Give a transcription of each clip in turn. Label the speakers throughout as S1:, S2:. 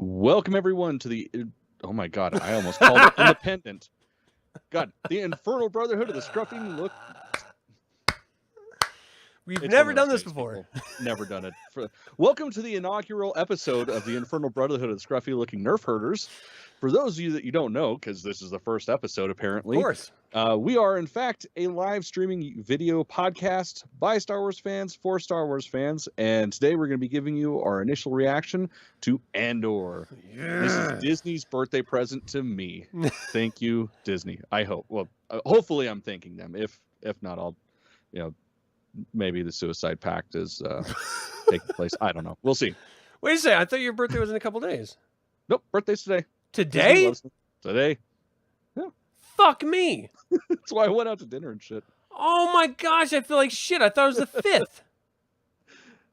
S1: Welcome everyone to the oh my god, I almost called it independent. God, the Infernal Brotherhood of the Scruffy look.
S2: We've never done this before.
S1: Never done it. Welcome to the inaugural episode of the Infernal Brotherhood of the Scruffy looking Nerf herders. For those of you that you don't know, because this is the first episode apparently,
S2: Of course.
S1: We are in fact a live streaming video podcast by Star Wars fans for Star Wars fans, and today we're going to be giving you our initial reaction to Andor.
S2: Yeah.
S1: This is Disney's birthday present to me. Thank you, Disney. I hope. Well, hopefully I'm thanking them. If not, I'll, maybe the Suicide Pact is taking place. I don't know. We'll see.
S2: Wait a second. I thought your birthday was in a couple days.
S1: Nope. Birthday's today.
S2: Today?
S1: Today. Yeah.
S2: Fuck me.
S1: That's why I went out to dinner and shit.
S2: Oh my gosh. I feel like shit. I thought it was the 5th.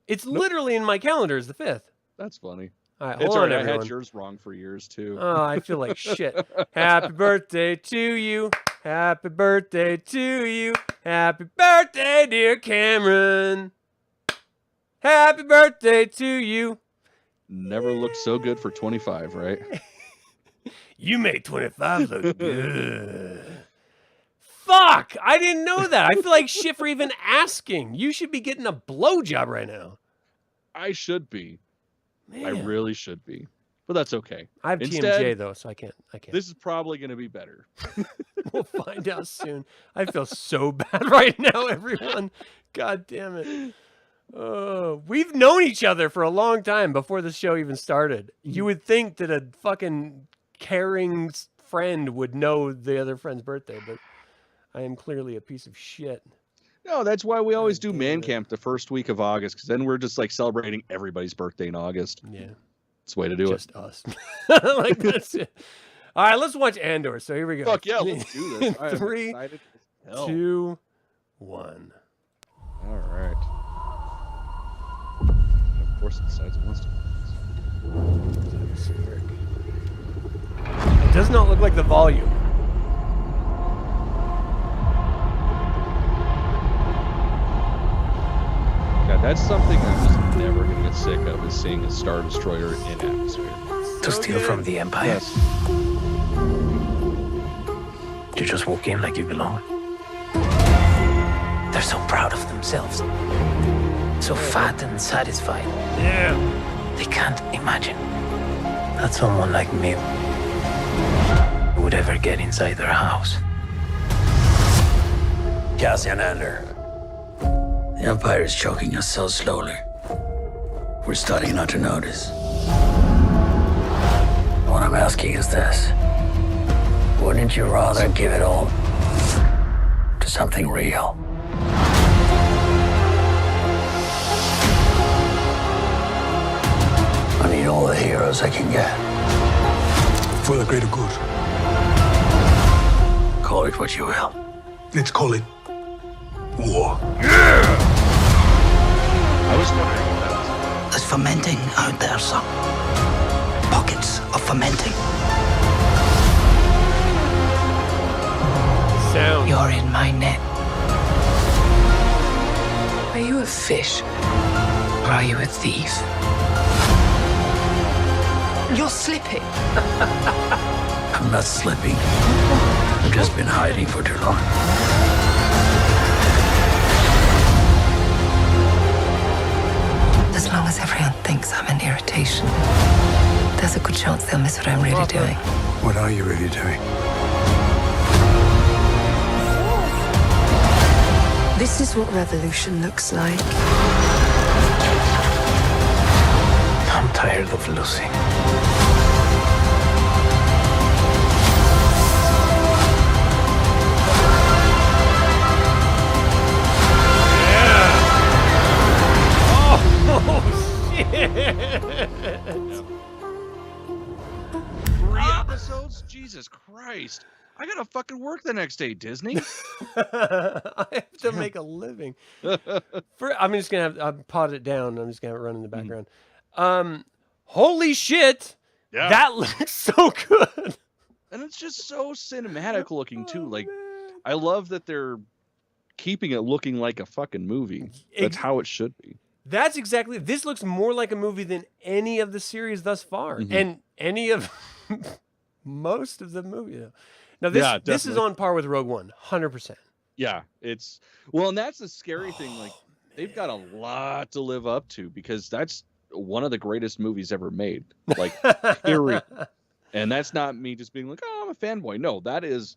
S2: It's literally in my calendar as the 5th.
S1: That's funny.
S2: All right,
S1: It's
S2: hold
S1: all
S2: on,
S1: right. I
S2: everyone.
S1: had yours wrong for years too.
S2: Oh, I feel like shit. Happy birthday to you. Happy birthday to you. Happy birthday, dear Cameron. Happy birthday to you.
S1: Never looked so good for 25, right?
S2: You make 25 look good. Fuck! I didn't know that. I feel like shit for even asking. You should be getting a blowjob right now.
S1: I should be.
S2: Man.
S1: I really should be. But that's okay.
S2: I have
S1: Instead,
S2: TMJ though, so I can't.
S1: This is probably going to be better.
S2: We'll find out soon. I feel so bad right now, everyone. God damn it. We've known each other for a long time before the show even started. You would think that a fucking caring friend would know the other friend's birthday, but I am clearly a piece of shit.
S1: No, that's why we always do
S2: damn
S1: Man
S2: it.
S1: Camp the first week of August, because then we're just like celebrating everybody's birthday in August.
S2: Yeah.
S1: It's the way to do
S2: Just us. Like that's it. All right, let's watch Andor. So here we go.
S1: Fuck yeah, let's do this. I am
S2: 3,
S1: excited as hell.
S2: 2, 1.
S1: All right. And of course, it decides it wants to.
S2: It does not look like the volume.
S1: Yeah, that's something I'm just never going to get sick of, is seeing a Star Destroyer in atmosphere.
S3: To steal from the Empire?
S1: Yes.
S3: You just walk in like you belong. They're so proud of themselves. So fat and satisfied.
S2: Yeah.
S3: They can't imagine that someone like me would ever get inside their house.
S4: Cassian Andor. The Empire is choking us so slowly. We're starting not to notice. What I'm asking is this. Wouldn't you rather give it all to something real? I need all the heroes I can get.
S5: For the greater good.
S4: Call it what you will.
S5: Let's call it war.
S1: I was wondering what that was.
S4: There's fermenting out there, son. Pockets of fermenting.
S2: Sound.
S3: You're in my net. Are you a fish? Or are you a thief?
S6: You're slipping.
S4: I'm not slipping. I've just been hiding for too long.
S6: As long as everyone thinks I'm an irritation, there's a good chance they'll miss what I'm really doing.
S5: What are you really doing?
S6: This is what revolution looks like.
S3: I'm tired of losing.
S2: Oh, shit.
S1: 3 episodes? Jesus Christ. I gotta fucking work the next day, Disney.
S2: I have to make a living. I'm just gonna have I'll pot it down. I'm just gonna have it run in the background. Holy shit!
S1: Yeah.
S2: That looks so good.
S1: And it's just so cinematic looking too.
S2: Oh,
S1: Like,
S2: man.
S1: I love that they're keeping it looking like a fucking movie. That's how it should be.
S2: That's exactly. This looks more like a movie than any of the series thus far, and any of most of the movie. Now this is on par with Rogue One, 100%.
S1: Yeah, it's and that's the scary thing. Like they've got a lot to live up to because that's one of the greatest movies ever made. Like, period. And that's not me just being like, oh, I'm a fanboy. No, that is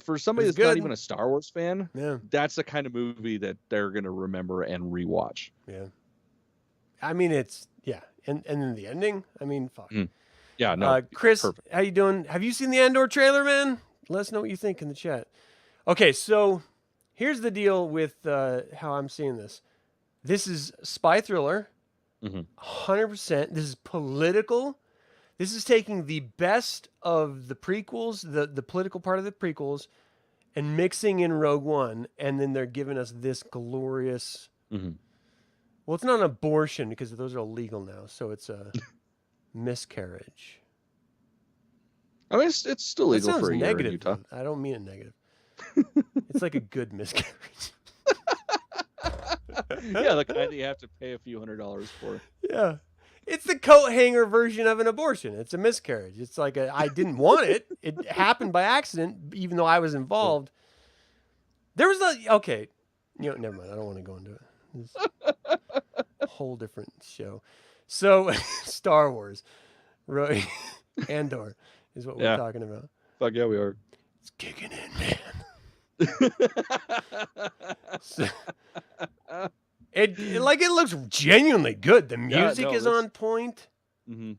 S1: for somebody that's not even a Star Wars fan.
S2: Yeah,
S1: that's the kind of movie that they're gonna remember and rewatch.
S2: Yeah, I mean and then the ending. I mean, fuck.
S1: Yeah, no.
S2: Chris,
S1: perfect.
S2: How you doing? Have you seen the Andor trailer, man? Let us know what you think in the chat. Okay, so here's the deal with how I'm seeing this. This is spy thriller, 100%. This is political. This is taking the best of the prequels, the political part of the prequels, and mixing in Rogue One, and then they're giving us this glorious... Well, it's not an abortion because those are illegal now, so it's a miscarriage.
S1: I mean, it's still legal for a year in Utah.
S2: I don't mean it negative. It's like a good miscarriage.
S1: Yeah, the kind that you have to pay a few $100s for.
S2: Yeah. It's the coat hanger version of an abortion. It's a miscarriage. It's like I didn't want it. It happened by accident, even though I was involved. There was okay. Never mind. I don't want to go into it. It's a whole different show. So, Star Wars. Andor is what we're talking about.
S1: Fuck yeah, we are.
S2: It's kicking in, man. It looks genuinely good. The music is on point. I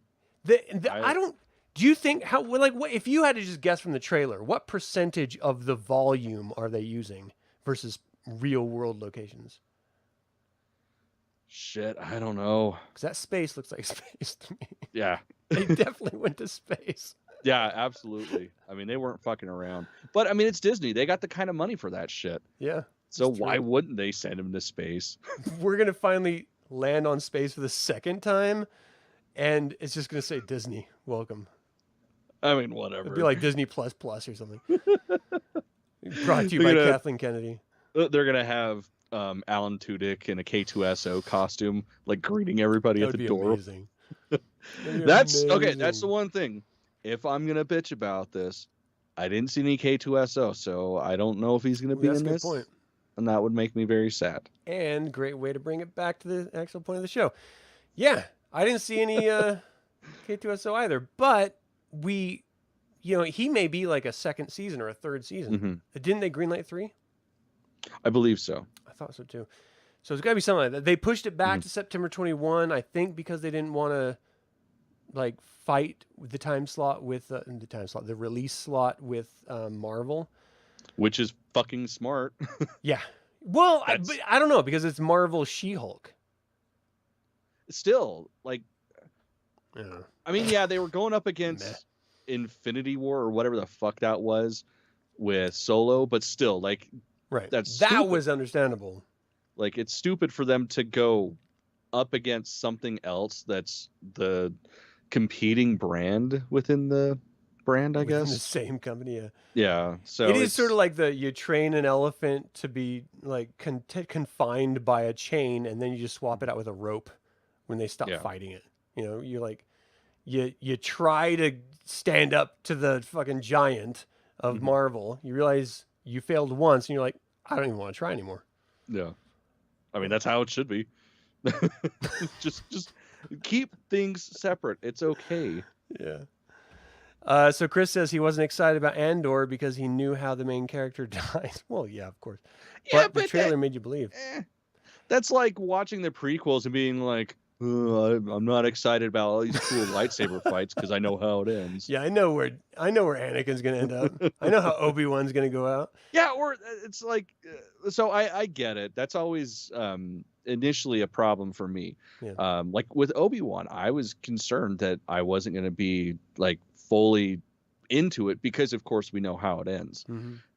S2: don't. Do you think what if you had to just guess from the trailer, what percentage of the volume are they using versus real world locations?
S1: Shit, I don't know.
S2: Because that space looks like space to me.
S1: Yeah,
S2: they definitely went to space.
S1: Yeah, absolutely. I mean, they weren't fucking around. But I mean, it's Disney. They got the kind of money for that shit.
S2: Yeah.
S1: So why wouldn't they send him to space?
S2: We're going to finally land on space for the second time, and it's just going to say Disney, welcome.
S1: I mean, whatever.
S2: It'd be like Disney Plus or something. Brought to you by Kathleen Kennedy.
S1: They're going to have Alan Tudyk in a K2SO costume, like greeting everybody at the door.
S2: Amazing.
S1: That's the one thing. If I'm going to bitch about this, I didn't see any K2SO, so I don't know if he's going to be in this. Point. And that would make me very sad.
S2: And great way to bring it back to the actual point of the show. Yeah, I didn't see any K2SO either, but he may be like a second season or a third season. Didn't they greenlight 3?
S1: I believe so.
S2: I thought so too. So it's got to be something like that. They pushed it back to September 21, I think, because they didn't want to fight with the time slot with the release slot with Marvel,
S1: which is fucking smart.
S2: Yeah. Well, but I don't know because it's Marvel She-Hulk.
S1: Still, I mean, yeah, they were going up against Infinity War or whatever the fuck that was with Solo, but still,
S2: right.
S1: That
S2: was understandable.
S1: It's stupid for them to go up against something else that's the competing brand within the brand, I guess.
S2: The same company, yeah.
S1: Yeah, so
S2: it is sort of like you train an elephant to be confined by a chain, and then you just swap it out with a rope when they stop fighting it. You try to stand up to the fucking giant of Marvel. You realize you failed once, and you're like, I don't even want to try anymore.
S1: Yeah, I mean that's how it should be. just keep things separate. It's okay.
S2: Yeah. So Chris says he wasn't excited about Andor because he knew how the main character dies. Well, yeah, of course. But the trailer made you believe.
S1: That's like watching the prequels and being like, I'm not excited about all these cool lightsaber fights because I know how it ends.
S2: Yeah, I know where Anakin's gonna end up. I know how Obi-Wan's gonna go out.
S1: Yeah, or it's like, so I get it. That's always initially a problem for me. Yeah. Like with Obi-Wan, I was concerned that I wasn't going to be fully into it because of course we know how it ends.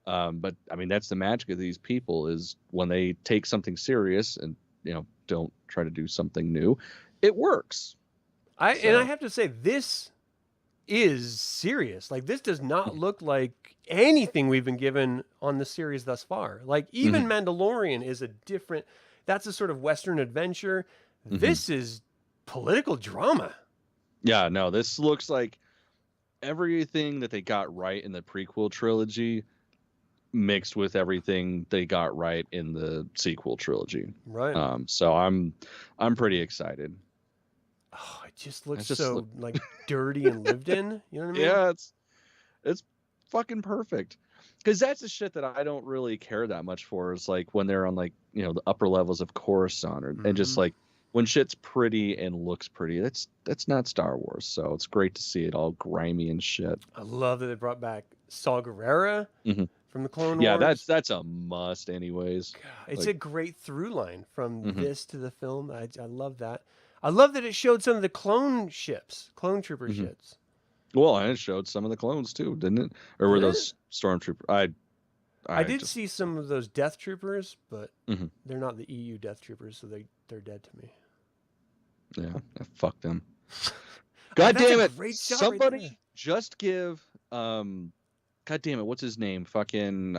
S1: But I mean, that's the magic of these people is when they take something serious and, don't try to do something new, it works.
S2: And I have to say, this is serious. This does not look like anything we've been given on the series thus far. Even Mandalorian is a different. that's a sort of Western adventure.
S1: Mm-hmm.
S2: This is political drama.
S1: Yeah, no, this looks like everything that they got right in the prequel trilogy mixed with everything they got right in the sequel trilogy.
S2: Right.
S1: So I'm pretty excited.
S2: Oh, it just looks so like dirty and lived in. You know what I mean?
S1: Yeah, it's fucking perfect. Because that's the shit that I don't really care that much for, is like when they're on like, you know, the upper levels of Coruscant, and just like when shit's pretty and looks pretty. That's not Star Wars. So it's great to see it all grimy and shit.
S2: I love that they brought back Saw Gerrera from the Clone Wars.
S1: Yeah, that's a must anyways.
S2: God, it's
S1: like,
S2: a great through line from this to the film. I love that. I love that it showed some of the clone trooper ships.
S1: Well, and it showed some of the clones too, didn't it? Or were those stormtroopers? I did
S2: see some of those Death Troopers, but they're not the EU Death Troopers, so they're dead to me.
S1: Yeah, fuck them. God damn it!
S2: Great shot
S1: Somebody
S2: right
S1: just give God damn it! What's his name? Fucking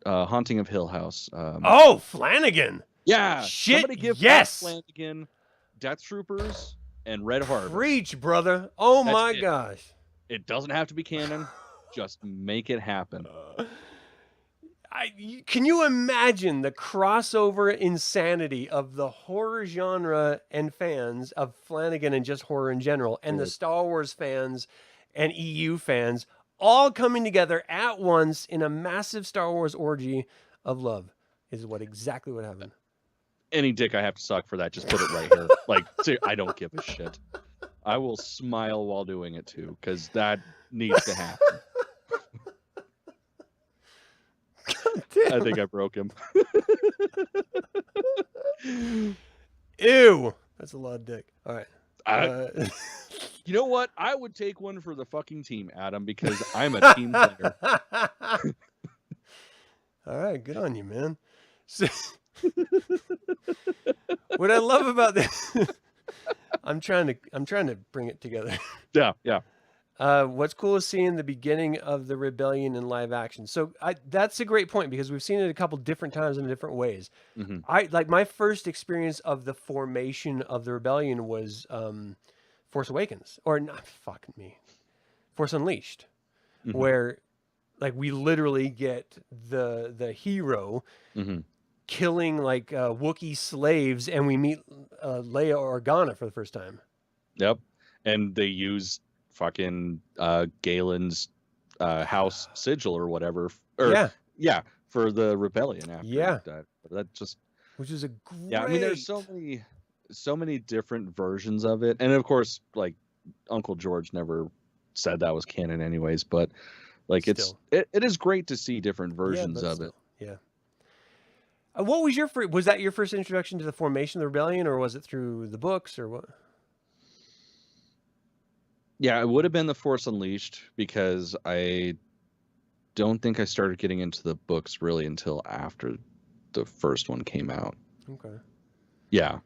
S1: Haunting of Hill House.
S2: Oh, Flanagan.
S1: Yeah.
S2: Shit.
S1: Somebody give Flanagan Death Troopers and Red Harvest.
S2: Preach, brother. Oh my gosh.
S1: It doesn't have to be canon. Just make it happen.
S2: Can you imagine the crossover insanity of the horror genre and fans of Flanagan and just horror in general, and the Star Wars fans and EU fans all coming together at once in a massive Star Wars orgy of love is exactly what happened.
S1: Any dick I have to suck for that, just put it right here. Like, I don't give a shit. I will smile while doing it too, because that needs to happen. I think I broke him.
S2: Ew. That's a lot of dick. All right.
S1: You know what? I would take one for the fucking team, Adam, because I'm a team player.
S2: All right. Good on you, man. So, what I love about this, I'm trying to bring it together.
S1: Yeah.
S2: What's cool is seeing the beginning of the rebellion in live action. So that's a great point, because we've seen it a couple different times in different ways. I like my first experience of the formation of the rebellion was Force Awakens, or not fucking me, Force Unleashed, where like we literally get the hero killing like Wookiee slaves, and we meet Leia Organa for the first time.
S1: Yep, and they use fucking Galen's house sigil or whatever, for the rebellion after that just,
S2: which is a great.
S1: Yeah, I mean, there's so many different versions of it, and of course, like Uncle George never said that was canon, anyways. But like, it is great to see different versions of it.
S2: Yeah. What was was that your first introduction to the formation of the rebellion, or was it through the books, or what?
S1: Yeah, it would have been The Force Unleashed, because I don't think I started getting into the books really until after the first one came out.
S2: Okay.
S1: Yeah.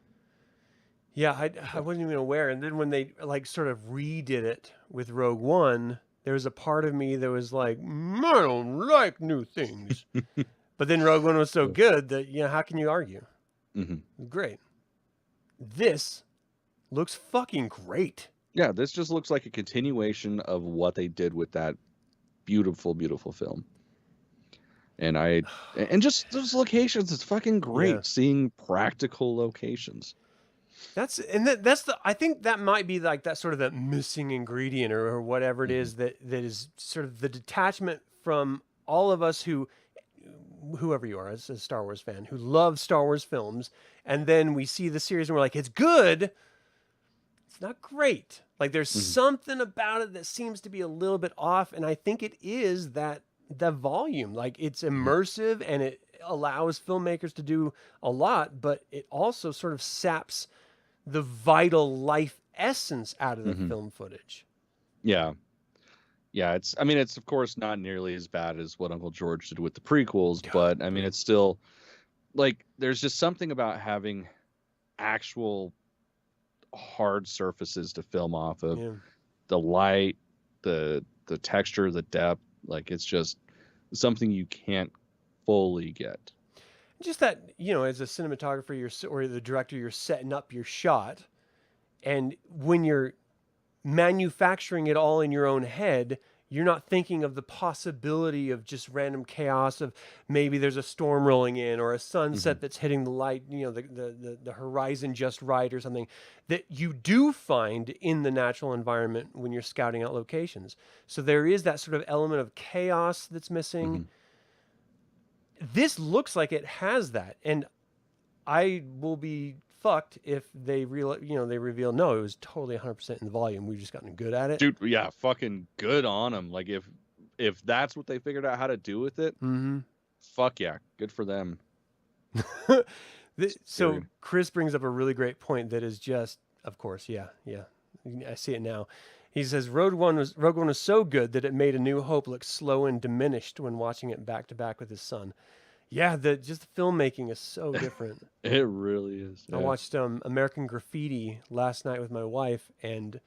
S2: Yeah, I wasn't even aware. And then when they like sort of redid it with Rogue One, there was a part of me that was like, I don't like new things. But then Rogue One was so good that, how can you argue? Great. This looks fucking great.
S1: Yeah, this just looks like a continuation of what they did with that beautiful, beautiful film. And just those locations, it's fucking great seeing practical locations.
S2: I think that might be like that sort of that missing ingredient or whatever it is that is sort of the detachment from all of us whoever you are as a Star Wars fan, who love Star Wars films, and then we see the series and we're like, it's good. It's not great. Like there's something about it that seems to be a little bit off, and I think it is the volume. Like it's immersive and it allows filmmakers to do a lot, but it also sort of saps the vital life essence out of the film footage.
S1: Yeah. It's of course not nearly as bad as what Uncle George did with the prequels, but I mean, it's still like, there's just something about having actual hard surfaces to film off of. The light, the texture, the depth, like it's just something you can't fully get.
S2: Just that, as a cinematographer, or the director, you're setting up your shot, and when you're manufacturing it all in your own head, you're not thinking of the possibility of just random chaos of maybe there's a storm rolling in or a sunset that's hitting the light, the horizon just right or something that you do find in the natural environment when you're scouting out locations. So there is that sort of element of chaos that's missing. This looks like it has that, and I will be fucked if they reveal no, it was totally 100% in the volume. We've just gotten good at it,
S1: dude. Yeah, fucking good on them. Like if that's what they figured out how to do with it, fuck yeah, good for them.
S2: So Chris brings up a really great point that is just, of course, yeah, I see it now. He says Rogue One was so good that it made A New Hope look slow and diminished when watching it back to back with his son. Yeah, the filmmaking is so different.
S1: It really is.
S2: I watched American Graffiti last night with my wife, and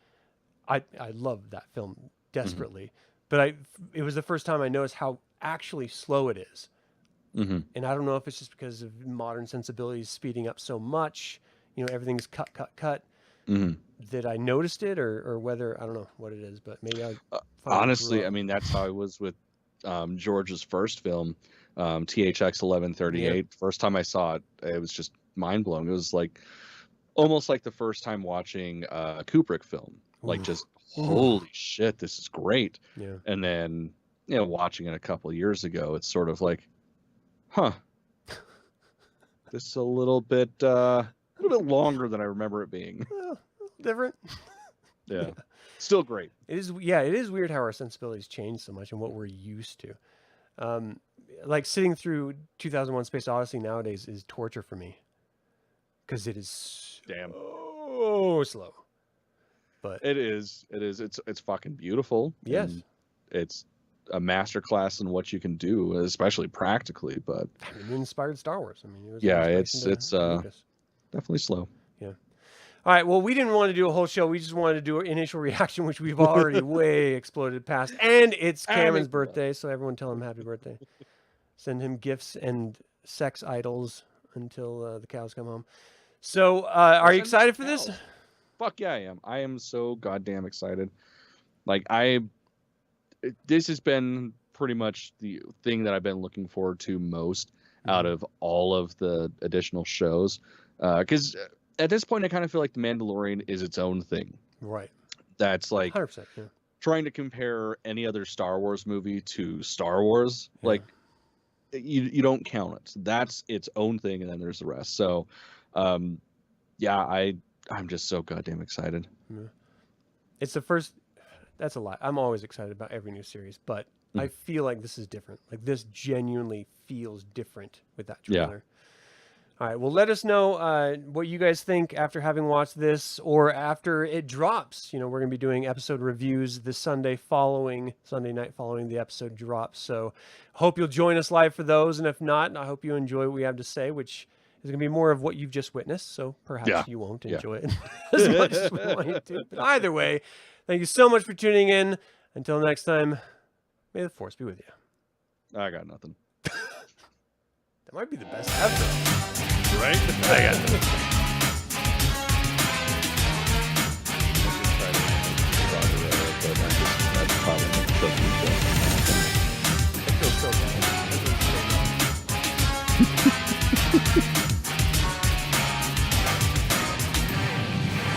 S2: I loved that film desperately. But it was the first time I noticed how actually slow it is. And I don't know if it's just because of modern sensibilities speeding up so much, everything's cut, that I noticed it, or whether, I don't know what it is, but maybe I
S1: honestly, I mean, that's how I was with George's first film, THX 1138. First time I saw it, it was just mind blowing. It was like almost like the first time watching a Kubrick film, like just holy shit, this is great. And then watching it a couple years ago, it's sort of like, huh, this is a little bit longer than I remember it being.
S2: Different.
S1: Yeah. Still great.
S2: It is weird how our sensibilities change so much and what we're used to. Like sitting through 2001 Space Odyssey nowadays is torture for me because it is so slow. But
S1: it is. It's fucking beautiful.
S2: Yes.
S1: It's a masterclass in what you can do, especially practically. But
S2: it inspired Star Wars. I mean, it was
S1: it's definitely slow.
S2: Yeah. All right. Well, we didn't want to do a whole show. We just wanted to do an initial reaction, which we've already way exploded past. And it's Cameron's birthday, so everyone tell him happy birthday. Send him gifts and sex idols until the cows come home. So, are you excited for this?
S1: Fuck yeah, I am. I am so goddamn excited. Like this has been pretty much the thing that I've been looking forward to most out of all of the additional shows. Because at this point, I kind of feel like The Mandalorian is its own thing.
S2: Right.
S1: That's like
S2: 100%,
S1: trying to compare any other Star Wars movie to Star Wars. Like, you don't count it. That's its own thing, and then there's the rest. So, I'm just so goddamn excited.
S2: It's the first. That's a lot. I'm always excited about every new series, but I feel like this is different. Like this genuinely feels different with that trailer. All right. Well, let us know what you guys think after having watched this or after it drops. We're going to be doing episode reviews the Sunday night following the episode drops. So hope you'll join us live for those. And if not, I hope you enjoy what we have to say, which is going to be more of what you've just witnessed. So perhaps you won't enjoy it as much as we want you to. But either way, thank you so much for tuning in. Until next time, may the Force be with you.
S1: I got nothing.
S2: That might be the best ever.
S1: Right? I got nothing. That's probably
S2: I feel so bad.